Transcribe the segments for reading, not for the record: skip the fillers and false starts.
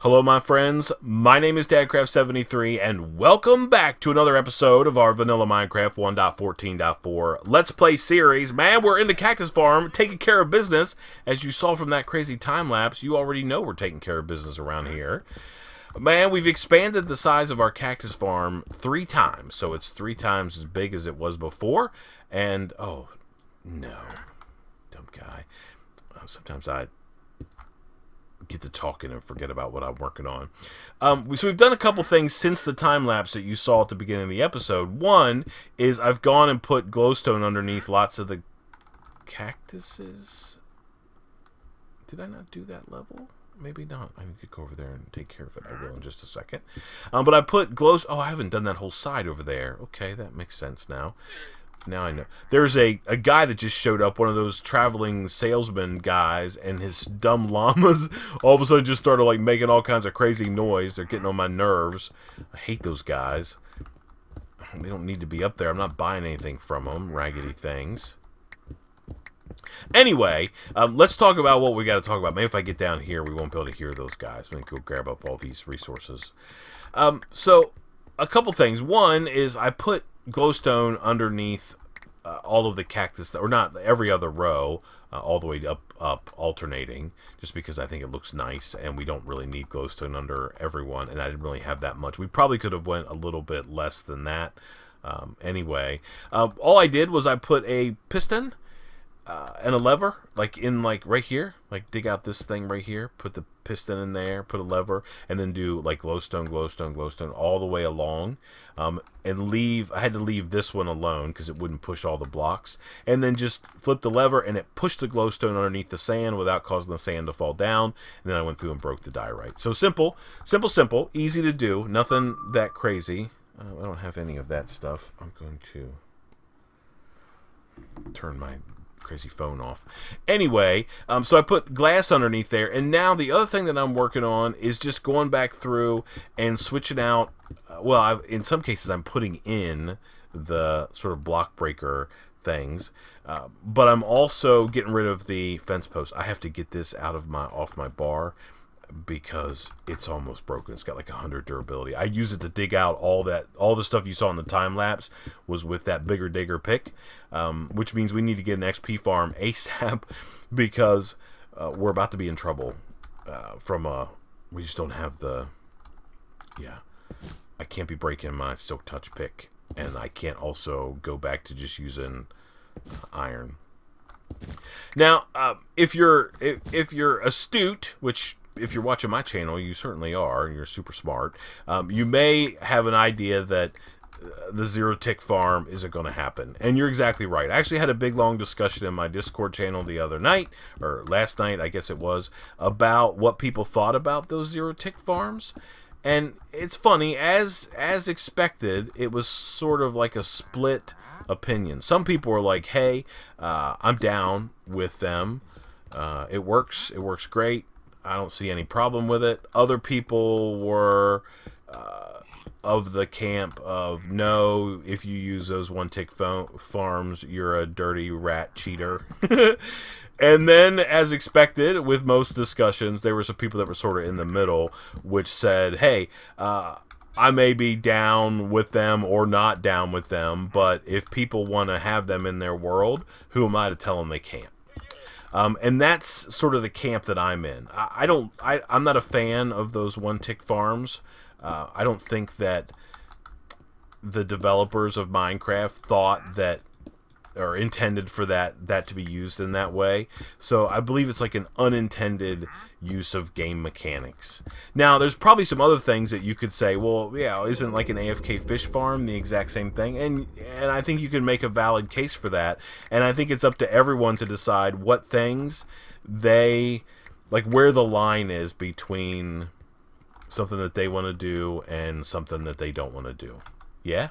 Hello, my friends. My name is DadCraft73, and welcome back to another episode of our Vanilla Minecraft 1.14.4 Let's Play series. Man, we're in the cactus farm, taking care of business. As you saw from that crazy time lapse, you already know we're taking care of business around here. Man, we've expanded the size of our cactus farm 3 times, so it's 3 times as big as it was before. And, oh, no, dumb guy. Sometimes I get to talking and forget about what I'm working on. So we've done a couple things since the time lapse that you saw at the beginning of the episode. One is I've gone and put glowstone underneath lots of the cactuses. Did I not do that level? Maybe not. I need to go over there and take care of it. I will in just a second. But I put glowstone. Oh, I haven't done that whole side over there. Okay, that makes sense now. Now I know. There's a guy that just showed up, one of those traveling salesman guys, and his dumb llamas all of a sudden just started like making all kinds of crazy noise. They're getting on my nerves. I hate those guys. They don't need to be up there. I'm not buying anything from them, raggedy things. Anyway, let's talk about what we got to talk about. Maybe if I get down here, we won't be able to hear those guys. I'm going to go grab up all these resources. So, a couple things. One is I put glowstone underneath all of the cactus, or not every other row, all the way up, alternating, just because I think it looks nice, and we don't really need glowstone under everyone, and I didn't really have that much. We probably could have went a little bit less than that. Anyway, all I did was I put a piston and a lever, like right here, like dig out this thing right here, put the piston in there, put a lever, and then do like glowstone all the way along, and leave. I had to leave this one alone because it wouldn't push all the blocks, and then just flip the lever and it pushed the glowstone underneath the sand without causing the sand to fall down. And then I went through and broke the diorite. So simple, easy to do, nothing that crazy. I don't have any of that stuff. I'm going to turn my crazy phone off. Anyway, so I put glass underneath there, and now the other thing that I'm working on is just going back through and switching out. Well, in some cases I'm putting in the sort of block breaker things, but I'm also getting rid of the fence post. I have to get this off my bar because it's almost broken. It's got like 100 durability. I use it to dig out all the stuff you saw in the time lapse was with that bigger digger pick, which means we need to get an XP farm ASAP because we're about to be in trouble we just don't have I can't be breaking my silk touch pick, and I can't also go back to just using iron. Now, if you're astute, which if you're watching my channel, you certainly are, and you're super smart, you may have an idea that the zero tick farm isn't going to happen. And you're exactly right. I actually had a big, long discussion in my Discord channel the other night, or last night, I guess it was, about what people thought about those zero tick farms. And it's funny, as expected, it was sort of like a split opinion. Some people were like, hey, I'm down with them. It works great. I don't see any problem with it. Other people were of the camp of, no, if you use those one-tick farms, you're a dirty rat cheater. And then, as expected, with most discussions, there were some people that were sort of in the middle, which said, hey, I may be down with them or not down with them, but if people want to have them in their world, who am I to tell them they can't? And that's sort of the camp that I'm in. I'm not a fan of those one-tick farms. I don't think that the developers of Minecraft thought that, or intended for that to be used in that way. So I believe it's like an unintended use of game mechanics. Now, there's probably some other things that you could say, well, yeah, isn't like an AFK fish farm the exact same thing? And I think you can make a valid case for that. And I think it's up to everyone to decide what things they, like where the line is between something that they want to do and something that they don't want to do. Yeah?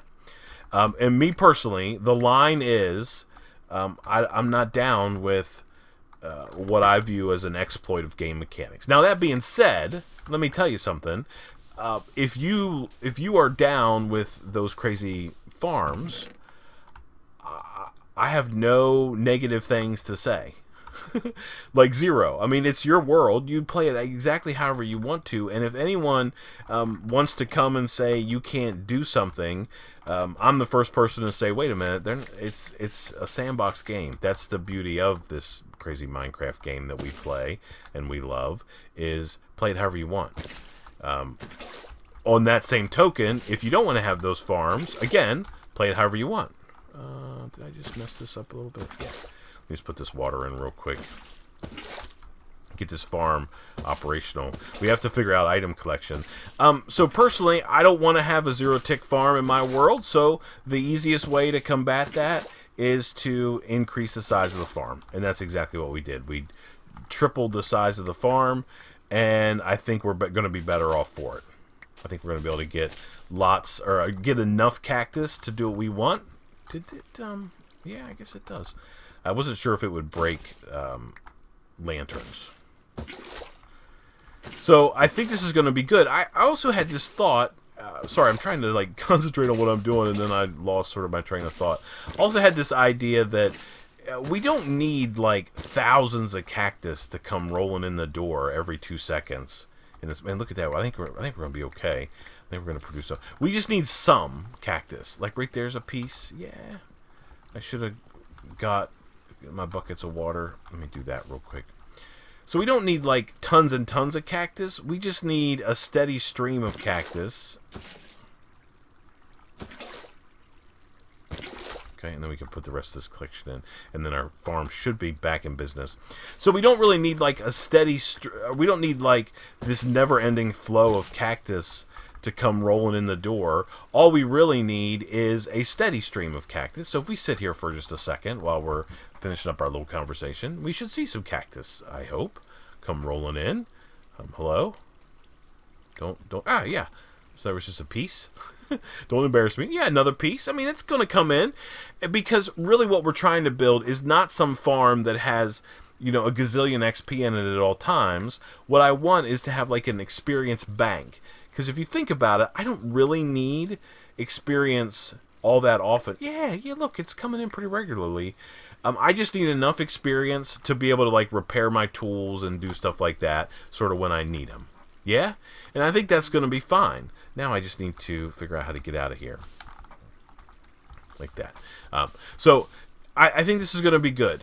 And me personally, the line is, I'm not down with what I view as an exploit of game mechanics. Now, that being said, let me tell you something. If you are down with those crazy farms, I have no negative things to say. Like zero. I mean, it's your world. You play it exactly however you want to. And if anyone wants to come and say you can't do something, I'm the first person to say, wait a minute. It's a sandbox game. That's the beauty of this crazy Minecraft game that we play and we love, is play it however you want. On that same token, if you don't want to have those farms, again, play it however you want. Did I just mess this up a little bit? Yeah. Let me just put this water in real quick. Get this farm operational. We have to figure out item collection. So personally, I don't want to have a zero-tick farm in my world, so the easiest way to combat that is to increase the size of the farm. And that's exactly what we did. We tripled the size of the farm, and I think we're going to be better off for it. I think we're going to be able to get lots, or get enough cactus to do what we want. Did it, yeah, I guess it does. I wasn't sure if it would break lanterns. So I think this is going to be good. I also had this thought. Sorry, I'm trying to like concentrate on what I'm doing, and then I lost sort of my train of thought. Also had this idea that we don't need like thousands of cactus to come rolling in the door every 2 seconds. And look at that. I think we're going to be okay. I think we're going to produce some. We just need some cactus. Like right there's a piece. Yeah. I should have got my buckets of water. Let me do that real quick. So we don't need like tons and tons of cactus. We just need a steady stream of cactus. Okay, and then we can put the rest of this collection in, and then our farm should be back in business. So we don't really need like a steady. We don't need like this never-ending flow of cactus to come rolling in the door. All we really need is a steady stream of cactus. So if we sit here for just a second while we're finishing up our little conversation, we should see some cactus, I hope, come rolling in. Hello? Don't. Ah, yeah. So there was just a piece. Don't embarrass me. Yeah, another piece. I mean, it's going to come in, because really what we're trying to build is not some farm that has, you know, a gazillion XP in it at all times. What I want is to have like an experience bank. Because if you think about it, I don't really need experience all that often. Yeah, look, it's coming in pretty regularly. I just need enough experience to be able to like repair my tools and do stuff like that sort of when I need them. Yeah? And I think that's going to be fine. Now I just need to figure out how to get out of here. Like that. So I think this is going to be good.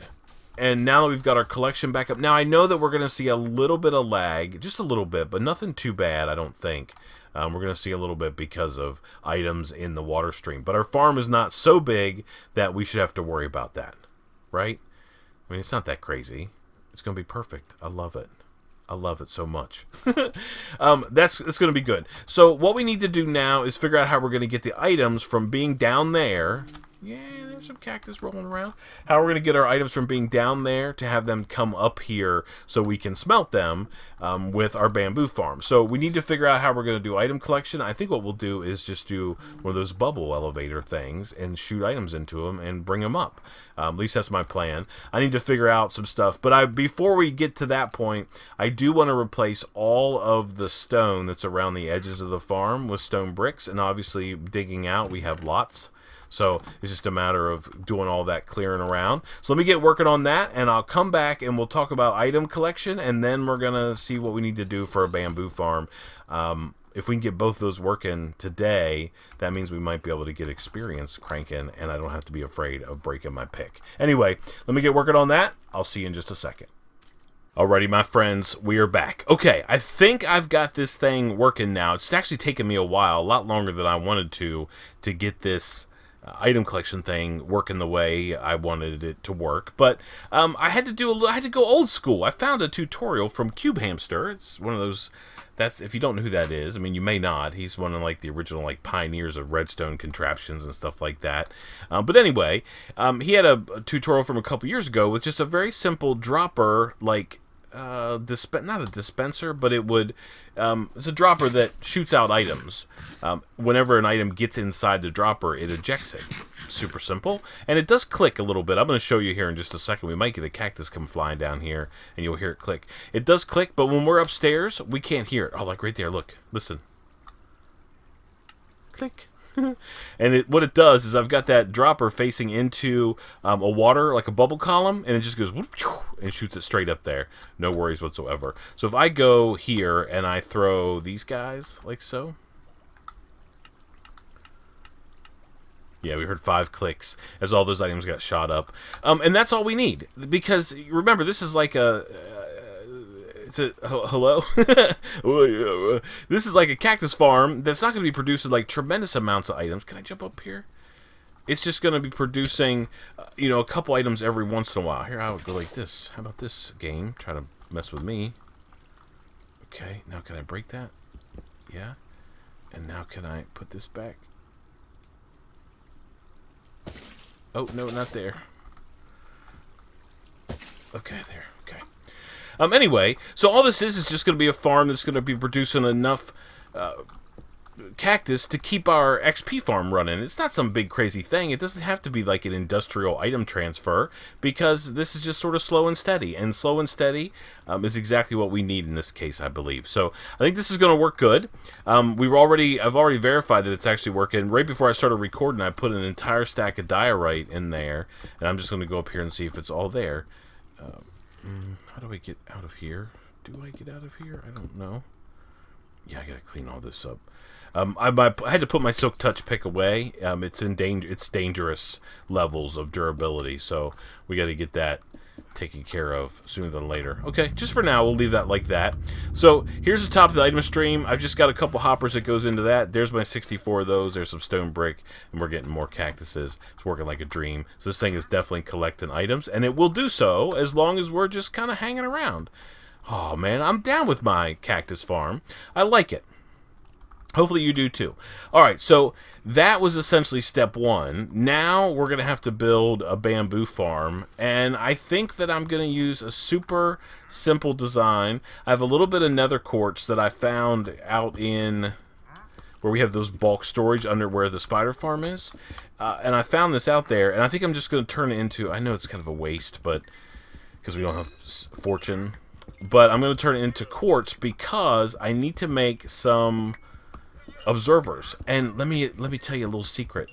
And now that we've got our collection back up. Now I know that we're going to see a little bit of lag. Just a little bit, but nothing too bad, I don't think. We're going to see a little bit because of items in the water stream. But our farm is not so big that we should have to worry about that. Right? I mean, it's not that crazy. It's going to be perfect. I love it. I love it so much. That's going to be good. So what we need to do now is figure out how we're going to get the items from being down there. Yeah, there's some cactus rolling around. How we're going to get our items from being down there to have them come up here so we can smelt them with our bamboo farm. So we need to figure out how we're going to do item collection. I think what we'll do is just do one of those bubble elevator things and shoot items into them and bring them up. At least that's my plan. I need to figure out some stuff. But before we get to that point, I do want to replace all of the stone that's around the edges of the farm with stone bricks. And obviously, digging out, we have lots. So it's just a matter of doing all that clearing around. So let me get working on that, and I'll come back and we'll talk about item collection, and then we're going to see what we need to do for a bamboo farm. If we can get both those working today, that means we might be able to get experience cranking, and I don't have to be afraid of breaking my pick. Anyway, let me get working on that. I'll see you in just a second. Alrighty, my friends, we are back. Okay, I think I've got this thing working now. It's actually taken me a while, a lot longer than I wanted to get this item collection thing working the way I wanted it to work, but I had to go old school. I found a tutorial from Cube Hamster. It's one of those. That's, if you don't know who that is, I mean, you may not. He's one of like the original like pioneers of redstone contraptions and stuff like that. But anyway, he had a tutorial from a couple years ago with just a very simple dropper, like not a dispenser, but it would it's a dropper that shoots out items. Whenever an item gets inside the dropper, it ejects it. Super simple, and it does click a little bit. I'm going to show you here in just a second. We might get a cactus come flying down here, and you'll hear it click. It does click, but when we're upstairs, we can't hear it. Oh, like right there, look, listen. Click. And what it does is I've got that dropper facing into a water, like a bubble column, and it just goes whoop, and shoots it straight up there. No worries whatsoever. So if I go here and I throw these guys like so. Yeah, we heard 5 clicks as all those items got shot up. And that's all we need. Because, remember, this is like a... hello? This is like a cactus farm that's not going to be producing like tremendous amounts of items. Can I jump up here? It's just going to be producing, a couple items every once in a while. Here, I would go like this. How about this game? Try to mess with me. Okay, now can I break that? Yeah. And now can I put this back? Oh, no, not there. Okay, there. Okay. Anyway, so all this is just going to be a farm that's going to be producing enough cactus to keep our XP farm running. It's not some big crazy thing. It doesn't have to be like an industrial item transfer, because this is just sort of slow and steady. And slow and steady is exactly what we need in this case, I believe. So I think this is going to work good. I've already verified that it's actually working. Right before I started recording, I put an entire stack of diorite in there, and I'm just going to go up here and see if it's all there. How do I get out of here? Do I get out of here? I don't know. Yeah, I gotta clean all this up. I had to put my Silk Touch pick away. It's dangerous levels of durability, so we got to get that taken care of sooner than later. Okay, just for now, we'll leave that like that. So here's the top of the item stream. I've just got a couple hoppers that goes into that. There's my 64 of those. There's some stone brick, and we're getting more cactuses. It's working like a dream. So this thing is definitely collecting items, and it will do so as long as we're just kind of hanging around. Oh, man, I'm down with my cactus farm. I like it. Hopefully you do too. Alright, so that was essentially step 1. Now we're going to have to build a bamboo farm, and I think that I'm going to use a super simple design. I have a little bit of nether quartz that I found out in where we have those bulk storage under where the spider farm is, and I found this out there, and I think I'm just going to turn it into, I know it's kind of a waste, but because we don't have fortune, but I'm going to turn it into quartz because I need to make some observers. And let me tell you a little secret.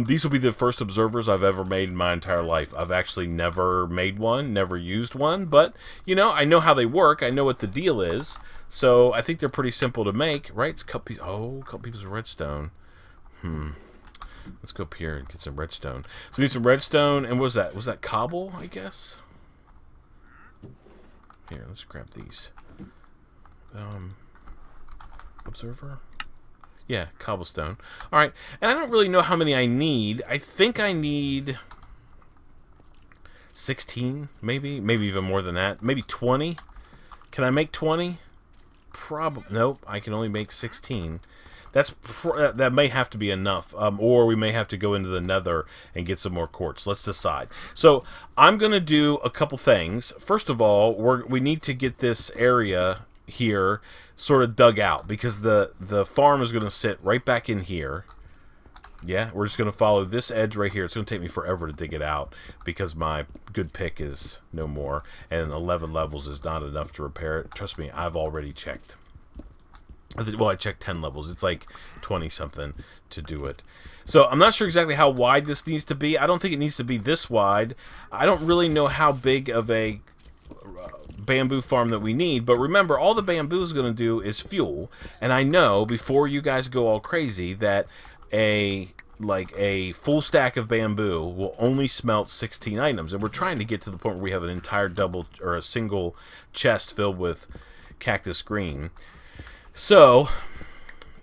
These will be the first observers I've ever made in my entire life. I've actually never made one, never used one, but I know how they work. I know what the deal is. So I think they're pretty simple to make, right? It's a couple pieces of redstone. Let's go up here and get some redstone. So we need some redstone, and what was that? Was that cobble, I guess? Here, let's grab these. Observer? Yeah, cobblestone. Alright, and I don't really know how many I need. I think I need 16, maybe even more than that. Maybe 20. Can I make 20? Probably. Nope, I can only make 16. That may have to be enough, or we may have to go into the nether and get some more quartz. Let's decide. So I'm going to do a couple things. First of all, we need to get this area here sort of dug out, because the farm is going to sit right back in here. Yeah, we're just going to follow this edge right here. It's going to take me forever to dig it out because my good pick is no more, and 11 levels is not enough to repair it. Trust me, I've already checked. Well, I checked 10 levels. It's like 20-something to do it. So I'm not sure exactly how wide this needs to be. I don't think it needs to be this wide. I don't really know how big of a bamboo farm that we need, but remember, all the bamboo is going to do is fuel. And I know, before you guys go all crazy, that a full stack of bamboo will only smelt 16 items. And we're trying to get to the point where we have an entire double or a single chest filled with cactus green. So,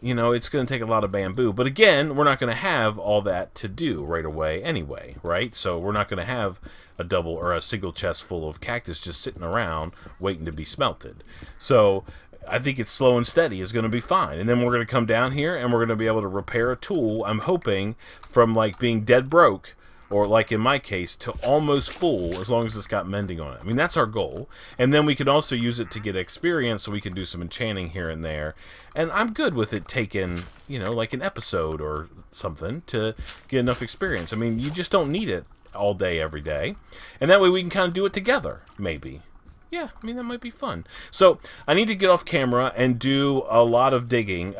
it's going to take a lot of bamboo. But again, we're not going to have all that to do right away anyway, right? So we're not going to have a double or a single chest full of cactus just sitting around waiting to be smelted. So I think it's slow and steady is going to be fine. And then we're going to come down here and we're going to be able to repair a tool, I'm hoping, from like being dead broke, or like in my case, to almost full, as long as it's got mending on it. I mean, that's our goal. And then we can also use it to get experience, so we can do some enchanting here and there. And I'm good with it taking, like an episode or something to get enough experience. I mean, you just don't need it all day, every day. And that way we can kind of do it together, maybe. Yeah, I mean, that might be fun. So, I need to get off camera and do a lot of digging.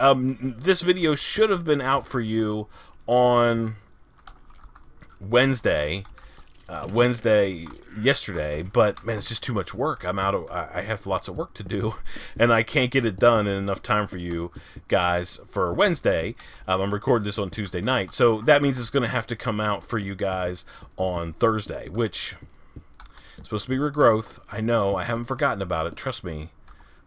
This video should have been out for you on Wednesday. Yesterday, but man, it's just too much work. I have lots of work to do, and I can't get it done in enough time for you guys for Wednesday. I'm recording this on Tuesday night, so that means it's going to have to come out for you guys on Thursday, which is supposed to be regrowth. I know, I haven't forgotten about it. Trust me.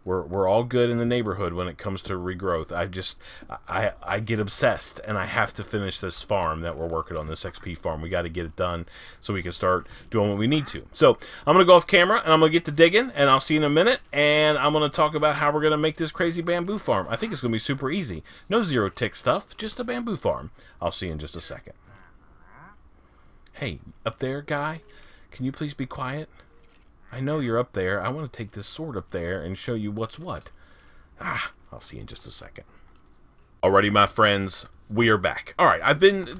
We're all good in the neighborhood when it comes to regrowth. I get obsessed, and I have to finish this farm that we're working on, this XP farm. We got to get it done so we can start doing what we need to. So I'm going to go off camera, and I'm going to get to digging, and I'll see you in a minute, and I'm going to talk about how we're going to make this crazy bamboo farm. I think it's going to be super easy. No zero tick stuff, just a bamboo farm. I'll see you in just a second. Hey, up there, guy, can you please be quiet? I know you're up there. I want to take this sword up there and show you what's what. I'll see you in just a second. Alrighty, my friends, we are back. Alright, I've been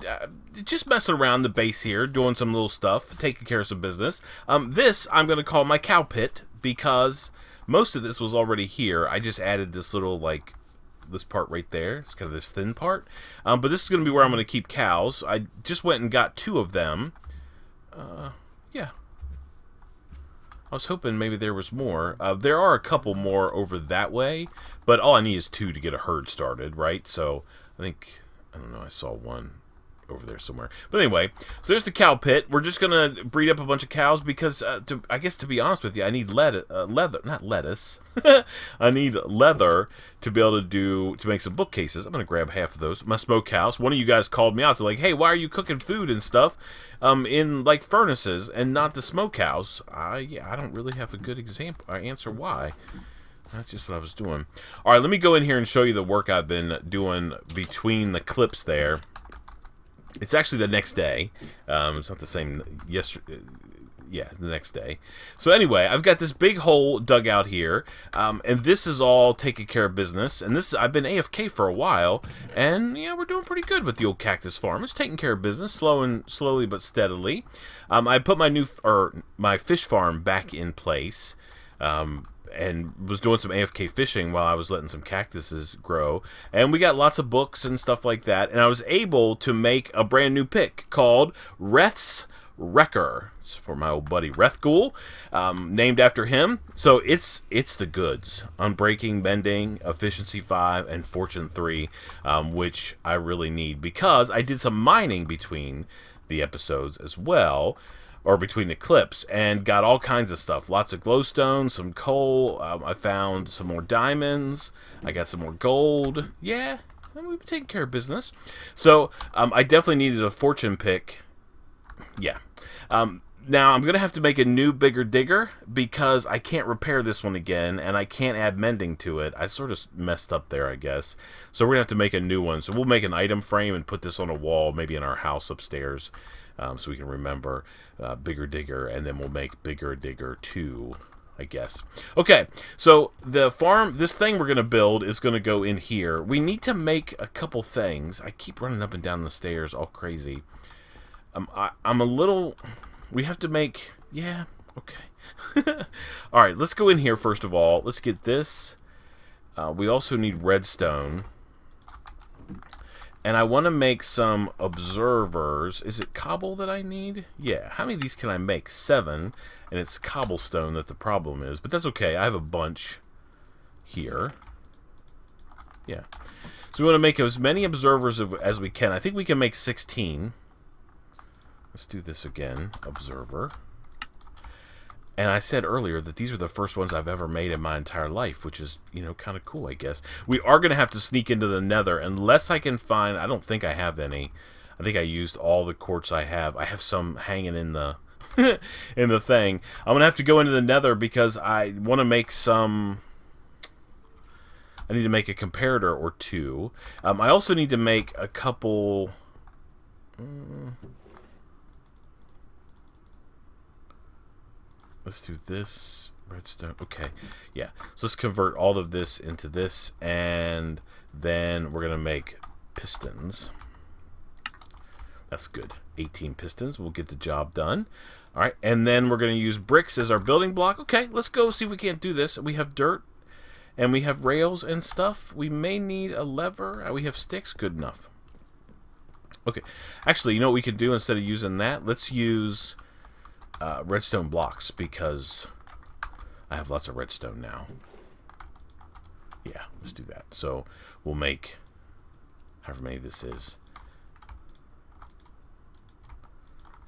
just messing around the base here, doing some little stuff, taking care of some business. This I'm going to call my cow pit, because most of this was already here. I just added this little, like, this part right there. It's kind of this thin part. But this is going to be where I'm going to keep cows. I just went and got 2 of them. Yeah. I was hoping maybe there was more. There are a couple more over that way, but all I need is 2 to get a herd started, right? So I don't know, I saw one over there somewhere. But anyway, so there's the cow pit. We're just going to breed up a bunch of cows because, I guess to be honest with you, I need leather, not lettuce. I need leather to be able to make some bookcases. I'm going to grab half of those. My smokehouse. One of you guys called me out. They're like, hey, why are you cooking food and stuff in, like, furnaces and not the smokehouse? Yeah, I don't really have a good answer why. That's just what I was doing. All right, let me go in here and show you the work I've been doing between the clips there. It's actually the next day. It's not the same yesterday. Yeah, the next day. So anyway, I've got this big hole dug out here, and this is all taking care of business. And I've been AFK for a while, and yeah, we're doing pretty good with the old cactus farm. It's taking care of business, slowly but steadily. I put my fish farm back in place. And was doing some AFK fishing while I was letting some cactuses grow. And we got lots of books and stuff like that. And I was able to make a brand new pick called Reth's Wrecker. It's for my old buddy Rethghoul, named after him. So it's the goods. Unbreaking, Bending, Efficiency 5, and Fortune 3, which I really need because I did some mining between the episodes as well. Or between the clips, and got all kinds of stuff. Lots of glowstone, some coal. I found some more diamonds. I got some more gold. Yeah, we've been taking care of business. So I definitely needed a fortune pick. Yeah. Now I'm going to have to make a new bigger digger because I can't repair this one again, and I can't add mending to it. I sort of messed up there, I guess. So we're going to have to make a new one. So we'll make an item frame and put this on a wall, maybe in our house upstairs. So we can remember Bigger Digger, and then we'll make Bigger Digger 2, I guess. Okay, so the farm, this thing we're going to build is going to go in here. We need to make a couple things. I keep running up and down the stairs all crazy. I'm a little... We have to make... Yeah, okay. Alright, let's go in here first of all. Let's get this. We also need redstone. And I want to make some observers. Is it cobble that I need? Yeah. How many of these can I make? 7. And it's cobblestone that the problem is. But that's okay. I have a bunch here. Yeah. So we want to make as many observers as we can. I think we can make 16. Let's do this again. Observer. And I said earlier that these are the first ones I've ever made in my entire life, which is, you know, kind of cool, I guess. We are going to have to sneak into the nether unless I can find... I don't think I have any. I think I used all the quartz I have. I have some hanging in the in the thing. I'm going to have to go into the nether because I want to make some... I need to make a comparator or 2. I also need to make a couple... Let's do this. Redstone. Okay. Yeah. So let's convert all of this into this. And then we're going to make pistons. That's good. 18 pistons will get the job done. All right, and then we're going to use bricks as our building block. Okay, let's go see if we can't do this. We have dirt, and we have rails and stuff. We may need a lever. We have sticks. Good enough. Okay, actually, you know what we could do instead of using that? Let's use redstone blocks, because I have lots of redstone now. Yeah, let's do that. So we'll make however many this is.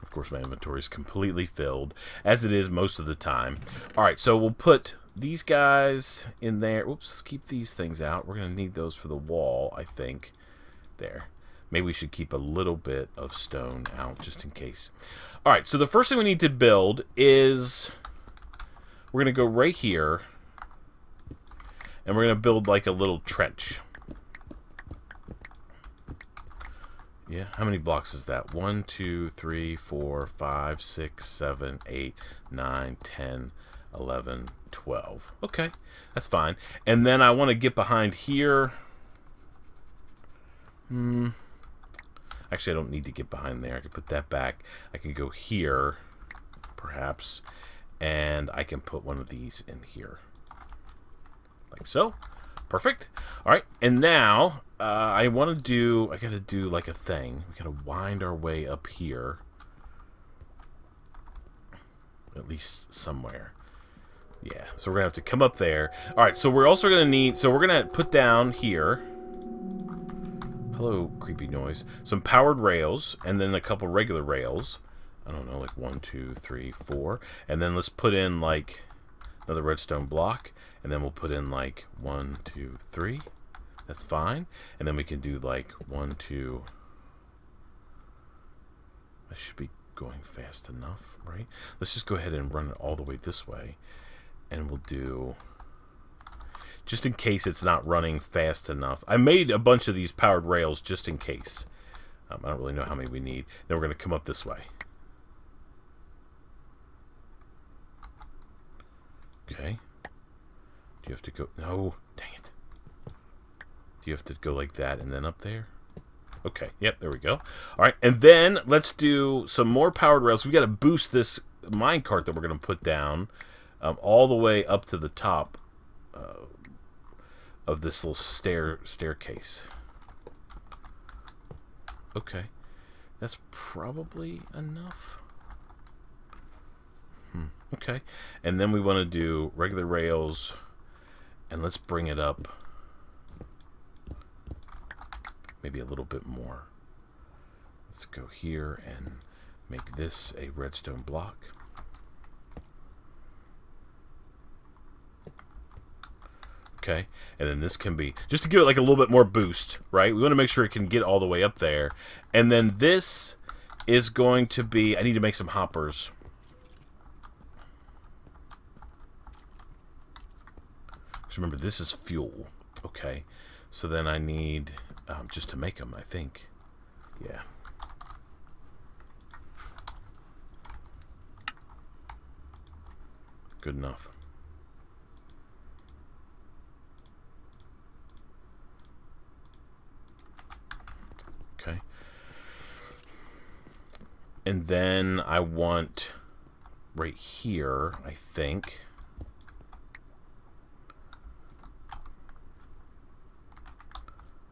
Of course, my inventory is completely filled, as it is most of the time. All right, so we'll put these guys in there. Oops, let's keep these things out. We're going to need those for the wall, I think. There. Maybe we should keep a little bit of stone out, just in case. All right, so the first thing we need to build is... we're going to go right here, and we're going to build like a little trench. Yeah, how many blocks is that? 1, 2, 3, 4, 5, 6, 7, 8, 9, 10, 11, 12. Okay, that's fine. And then I want to get behind here. Actually, I don't need to get behind there. I can put that back. I can go here, perhaps, and I can put one of these in here. Like so. Perfect. All right, and now I want to do, I got to do like a thing. We got to wind our way up here. At least somewhere. Yeah, so we're going to have to come up there. All right, so we're also going to need, so we're going to put down here, hello, creepy noise, some powered rails, and then a couple regular rails. I don't know, like 1, 2, 3, 4. And then let's put in like another redstone block. And then we'll put in like 1, 2, 3. That's fine. And then we can do like 1, 2. That should be going fast enough, right? Let's just go ahead and run it all the way this way. And we'll do, just in case it's not running fast enough. I made a bunch of these powered rails just in case. I don't really know how many we need. Then we're going to come up this way. Okay. Do you have to go? No, dang it. Do you have to go like that and then up there? Okay, yep, there we go. All right, and then let's do some more powered rails. We got to boost this minecart that we're going to put down all the way up to the top of this little staircase. Okay, that's probably enough. Okay, and then we want to do regular rails. And let's bring it up maybe a little bit more. Let's go here and make this a redstone block. Okay, and then this can be, just to give it like a little bit more boost, right? We want to make sure it can get all the way up there. And then this is going to be, I need to make some hoppers. Remember, this is fuel. Okay, so then I need just to make them, I think. Yeah. Good enough. Okay. And then I want right here, I think.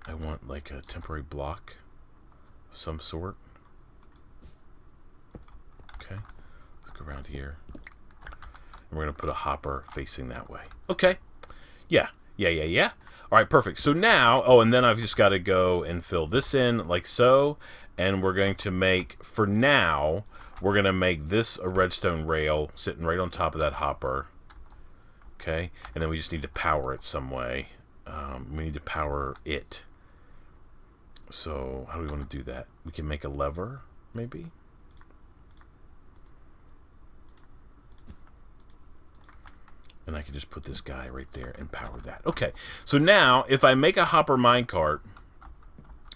I want like a temporary block of some sort. Okay, let's go around here. And we're going to put a hopper facing that way. Okay, yeah. All right, perfect. So now, oh, and then I've just got to go and fill this in like so. And we're going to make, for now, we're going to make this a redstone rail sitting right on top of that hopper. Okay, and then we just need to power it some way. We need to power it. So, how do we want to do that? We can make a lever, maybe? And I can just put this guy right there and power that. Okay, so now, if I make a hopper minecart,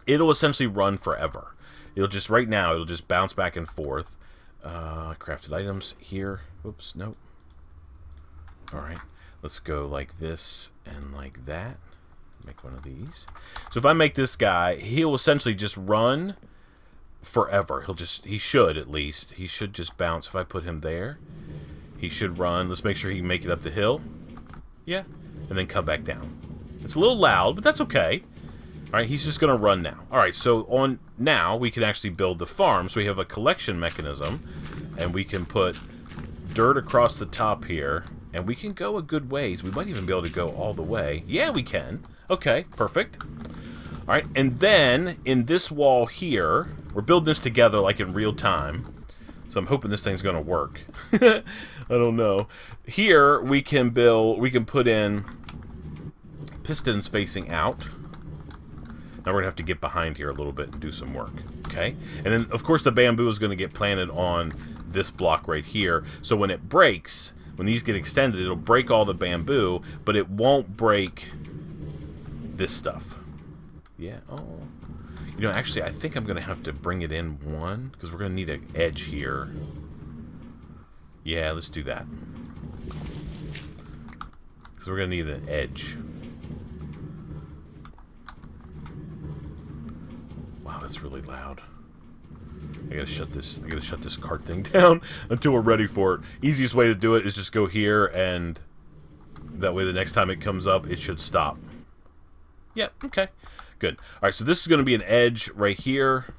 it'll essentially run forever. It'll just, right now, it'll just bounce back and forth. Crafted items here. Oops, nope. Alright, let's go like this and like that. Make one of these. So if I make this guy, he'll essentially just run forever. He should at least. He should just bounce. If I put him there, he should run. Let's make sure he can make it up the hill. Yeah. And then come back down. It's a little loud, but that's okay. Alright, he's just going to run now. Alright, so now we can actually build the farm. So we have a collection mechanism, and we can put dirt across the top here, and we can go a good ways. We might even be able to go all the way. Yeah, we can. Okay, perfect. Alright, and then in this wall here, we're building this together like in real time. So I'm hoping this thing's going to work. I don't know. Here, we can put in pistons facing out. Now we're going to have to get behind here a little bit and do some work. Okay? And then, of course, the bamboo is going to get planted on this block right here. So when it breaks, when these get extended, it'll break all the bamboo, but it won't break this stuff. Yeah. Oh. You know, actually, I think I'm going to have to bring it in one, because we're going to need an edge here. Yeah, let's do that. Because we're going to need an edge. Wow, that's really loud. I gotta shut this cart thing down until we're ready for it. Easiest way to do it is just go here, and that way the next time it comes up, it should stop. Yep, okay. Good. Alright, so this is going to be an edge right here.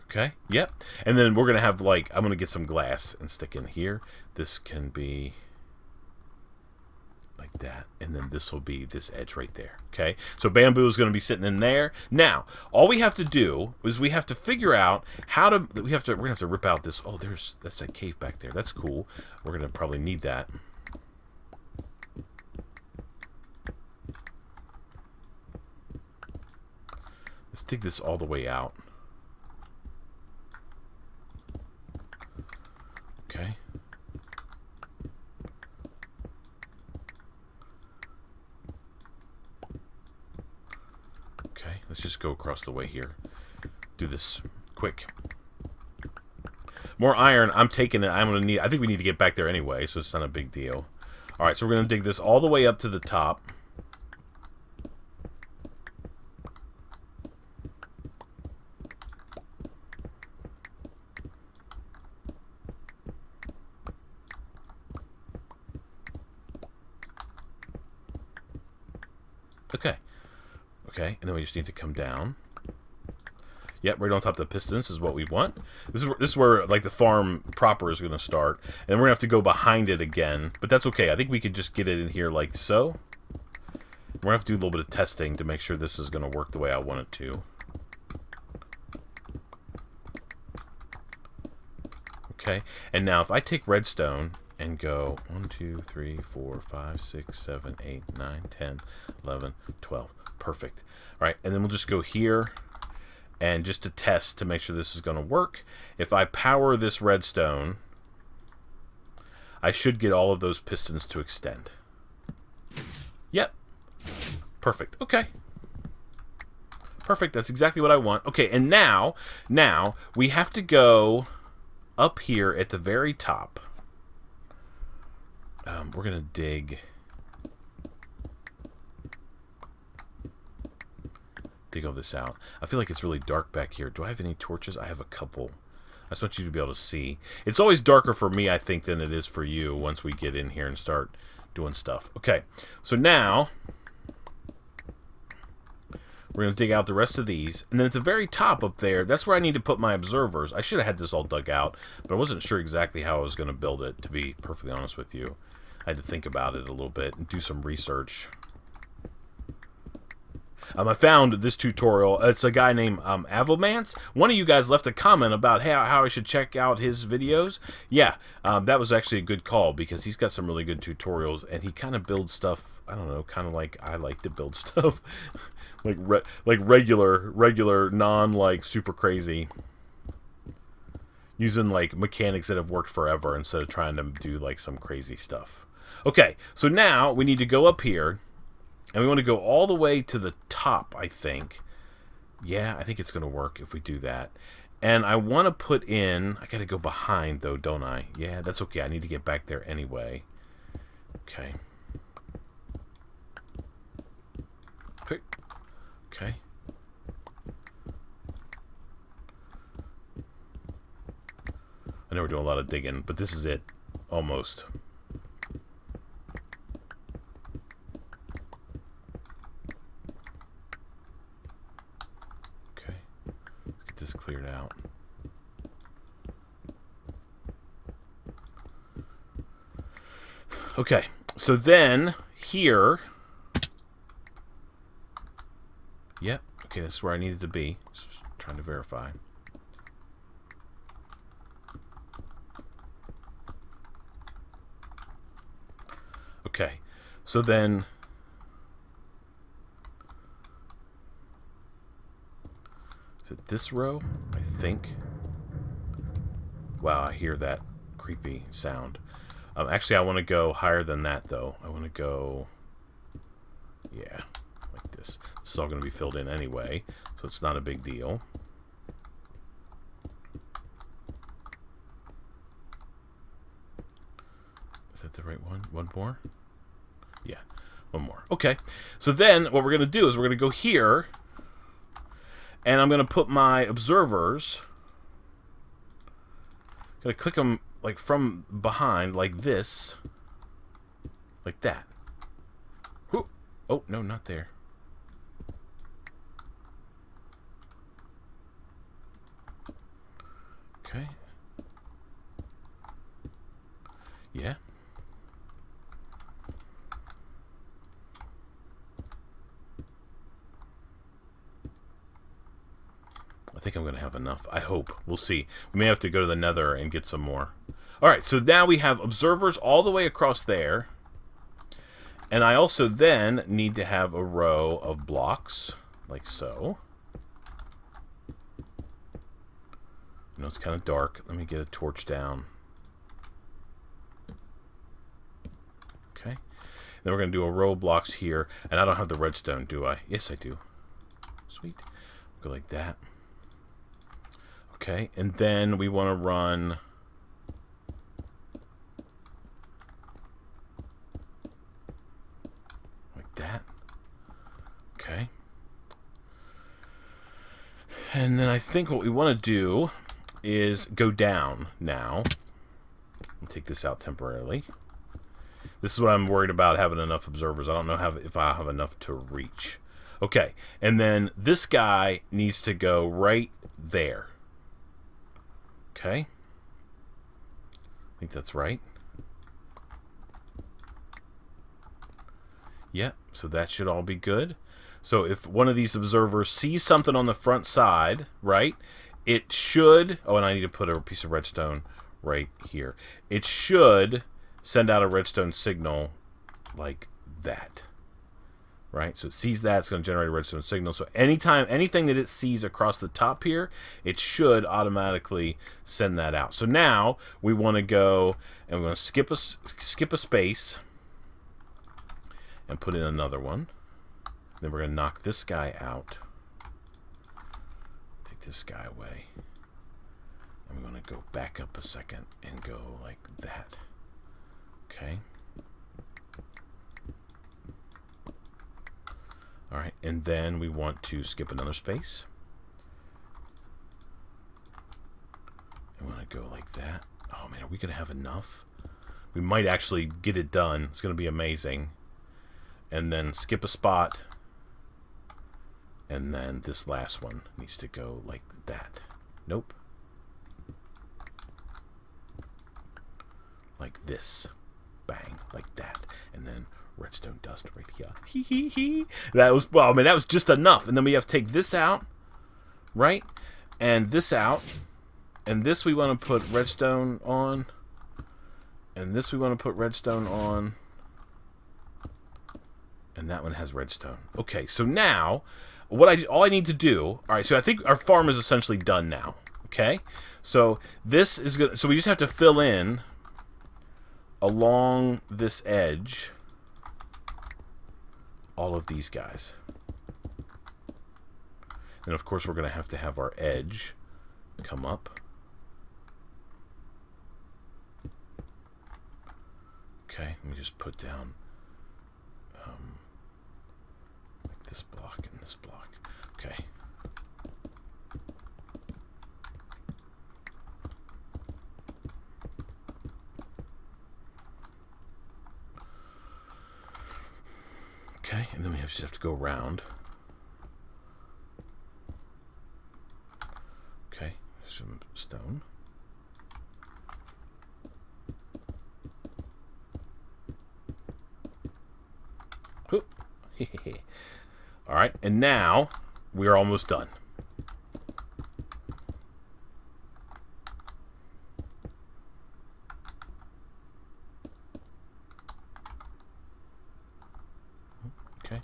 Okay, yep. And then we're going to have, like, I'm going to get some glass and stick in here. This can be like that. And then this will be this edge right there. Okay, so bamboo is going to be sitting in there. Now, all we have to do is we have to figure out how to, we're going to have to rip out this, that's that cave back there. That's cool. We're going to probably need that. Let's dig this all the way out. Okay. Okay, let's just go across the way here. Do this quick. More iron. I'm taking it. I think we need to get back there anyway, so it's not a big deal. All right, so we're going to dig this all the way up to the top. Okay. Okay, and then we just need to come down. Yep, right on top of the pistons is what we want. This is where like the farm proper is going to start. And we're going to have to go behind it again. But that's okay. I think we could just get it in here like so. We're going to have to do a little bit of testing to make sure this is going to work the way I want it to. Okay, and now if I take redstone and go 1, 2, 3, 4, 5, 6, 7, 8, 9, 10, 11, 12. Perfect. All right, and then we'll just go here and just to test to make sure this is going to work. If I power this redstone, I should get all of those pistons to extend. Yep. Perfect. Okay. Perfect. That's exactly what I want. Okay, and now we have to go up here at the very top. We're going to dig all this out. I feel like it's really dark back here. Do I have any torches? I have a couple. I just want you to be able to see. It's always darker for me, I think, than it is for you once we get in here and start doing stuff. Okay, so now we're going to dig out the rest of these. And then at the very top up there, that's where I need to put my observers. I should have had this all dug out, but I wasn't sure exactly how I was going to build it, to be perfectly honest with you. I had to think about it a little bit and do some research. I found this tutorial. It's a guy named Avilmance. One of you guys left a comment about how I should check out his videos. Yeah, that was actually a good call because he's got some really good tutorials and he kind of builds stuff, I don't know, kind of like I like to build stuff. like regular, non-like super crazy. Using like mechanics that have worked forever instead of trying to do like some crazy stuff. Okay, so now we need to go up here. And we want to go all the way to the top, I think. Yeah, I think it's going to work if we do that. And I want to put in... I got to go behind, though, don't I? Yeah, that's okay. I need to get back there anyway. Okay. Okay. I know we're doing a lot of digging, but this is it. Almost. Okay. Let's get this cleared out. Okay. So then, here... Yep. Okay, that's where I needed to be. Just trying to verify. Okay, so then is it this row? I think. Wow, I hear that creepy sound. Actually, I want to go higher than that, though. I want to go, yeah, like this. This is all going to be filled in anyway, so it's not a big deal. Is that the right one? One more? Yeah, one more. Okay, so then what we're going to do is we're going to go here, and I'm going to put my observers, going to click them like from behind, like this, like that. Ooh. Oh, no, not there. Okay. Yeah. I think I'm going to have enough. I hope. We'll see. We may have to go to the Nether and get some more. Alright, so now we have observers all the way across there. And I also then need to have a row of blocks, like so. I know it's kind of dark. Let me get a torch down. Okay. Then we're going to do a row of blocks here. And I don't have the redstone, do I? Yes, I do. Sweet. Go like that. Okay, and then we want to run like that. Okay. And then I think what we want to do is go down now. I'll take this out temporarily. This is what I'm worried about, having enough observers. I don't know if I have enough to reach. Okay, and then this guy needs to go right there. Okay. I think that's right. Yep, so that should all be good. So if one of these observers sees something on the front side, right, it should... Oh, and I need to put a piece of redstone right here. It should send out a redstone signal like that. Right, so it sees that, it's going to generate a redstone signal. So anytime, anything that it sees across the top here, it should automatically send that out. So now we want to go and we're going to skip a space and put in another one. Then we're going to knock this guy out. Take this guy away. And we're going to go back up a second and go like that. Okay. Alright, and then we want to skip another space. And want to go like that. Oh man, are we going to have enough? We might actually get it done. It's going to be amazing. And then skip a spot. And then this last one needs to go like that. Nope. Like this. Bang. Like that. And then... redstone dust right here. Hee hee hee. That was, well, I mean, that was just enough. And then we have to take this out, right? And this out. And this we want to put redstone on. And this we want to put redstone on. And that one has redstone. Okay, so now, all I need to do, all right, so I think our farm is essentially done now. Okay? So this is good. So we just have to fill in along this edge all of these guys. And of course we're going to have our edge come up. Okay, let me just put down like this block and this block. Okay. Okay, and then we just have to go around. Okay, some stone. All right, and now we are almost done. Okay.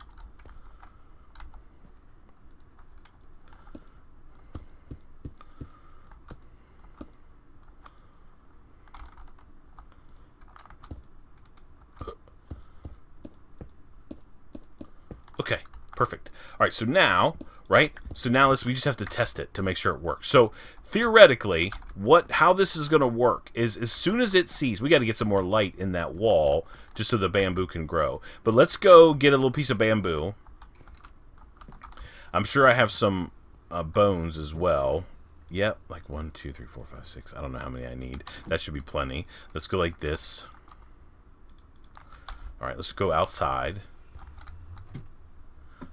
Okay, perfect. All right, so now, right? So now we just have to test it to make sure it works. So theoretically, how this is going to work is as soon as it sees, we got to get some more light in that wall just so the bamboo can grow. But let's go get a little piece of bamboo. I'm sure I have some bones as well. Yep, like 1, 2, 3, 4, 5, 6. I don't know how many I need. That should be plenty. Let's go like this. All right, let's go outside.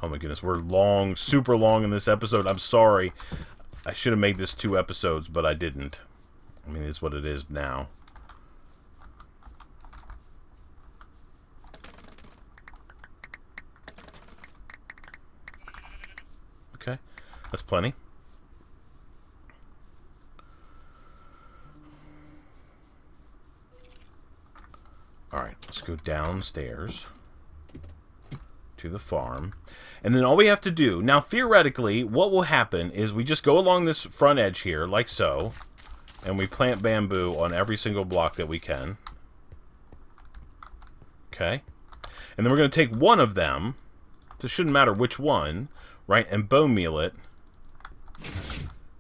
Oh my goodness, we're long, super long in this episode. I'm sorry. I should have made this 2 episodes, but I didn't. I mean, it's what it is now. Okay, that's plenty. Alright, let's go downstairs to the farm. And then all we have to do, now theoretically, what will happen is we just go along this front edge here, like so, and we plant bamboo on every single block that we can. Okay? And then we're going to take one of them, it shouldn't matter which one, right, and bone meal it.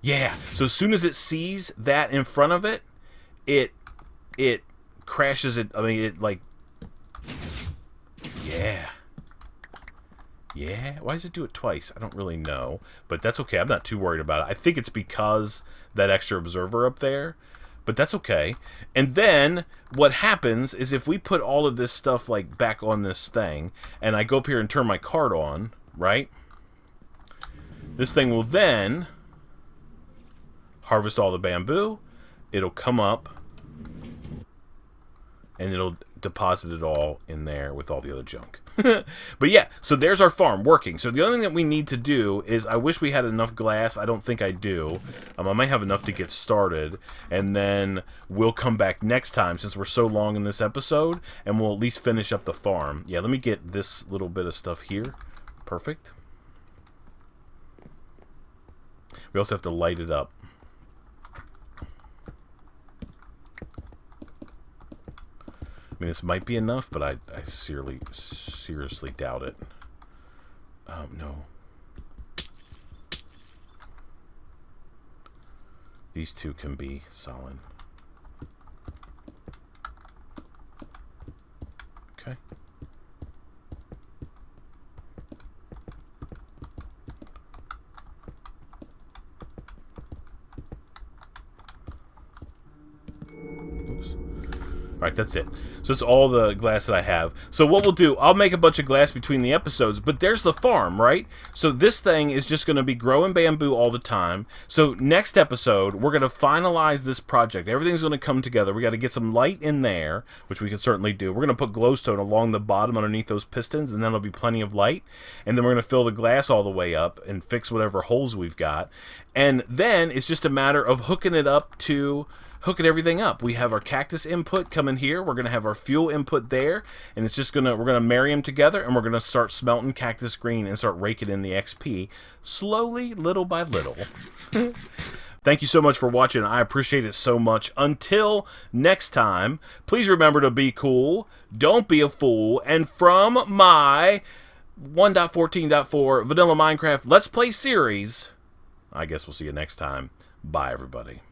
Yeah, so as soon as it sees that in front of it, it crashes it, I mean, it like, yeah. Yeah, why does it do it twice? I don't really know, but that's okay. I'm not too worried about it. I think it's because that extra observer up there, but that's okay. And then what happens is if we put all of this stuff like back on this thing, and I go up here and turn my card on, right? This thing will then harvest all the bamboo. It'll come up, and it'll deposit it all in there with all the other junk. But yeah, so there's our farm working. So the only thing that we need to do is, I wish we had enough glass. I don't think I do. I might have enough to get started, and then we'll come back next time since we're so long in this episode, and we'll at least finish up the farm. Yeah, let me get this little bit of stuff here. Perfect. We also have to light it up. I mean, this might be enough, but I seriously doubt it. No. These two can be solid. Okay. Oops. Alright, that's it. So that's all the glass that I have. So what we'll do, I'll make a bunch of glass between the episodes, but there's the farm, right? So this thing is just going to be growing bamboo all the time. So next episode, we're going to finalize this project. Everything's going to come together. We got to get some light in there, which we can certainly do. We're going to put glowstone along the bottom underneath those pistons, and then there'll be plenty of light. And then we're going to fill the glass all the way up and fix whatever holes we've got. And then it's just a matter of hooking everything up. We have our cactus input coming here. We're going to have our fuel input there, and it's just we're going to marry them together, and we're going to start smelting cactus green and start raking in the XP slowly, little by little. Thank you so much for watching. I appreciate it so much. Until next time, please remember to be cool, don't be a fool, and from my 1.14.4 Vanilla Minecraft Let's Play series, I guess we'll see you next time. Bye, everybody.